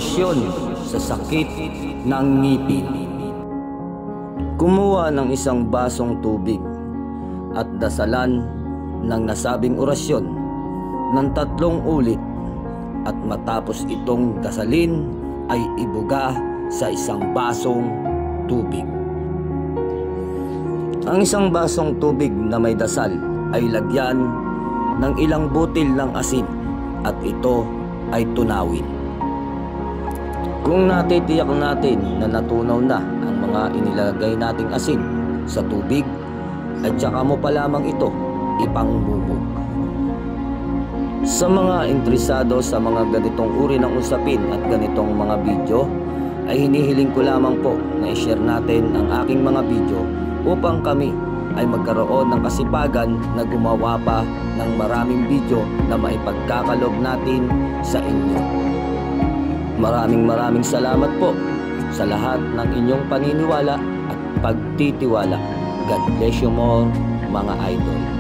orasyon sa sakit ng ngipin. Kumuha ng isang basong tubig at dasalan ng nasabing orasyon ng 3 ulit, at matapos itong dasalin ay ibuga sa isang basong tubig. Ang isang basong tubig na may dasal ay lagyan ng ilang butil ng asin at ito ay tunawin. Kung natitiyak natin na natunaw na ang mga inilagay nating asin sa tubig, at saka mo pa lamang ito ipangmumog. Sa mga interesado sa mga ganitong uri ng usapin at ganitong mga video, ay hinihiling ko lamang po na i-share natin ang aking mga video upang kami ay magkaroon ng kasipagan na gumawa pa ng maraming video na maipagkakaloob natin sa inyo. Maraming salamat po sa lahat ng inyong paniniwala at pagtitiwala. God bless you more, mga idol.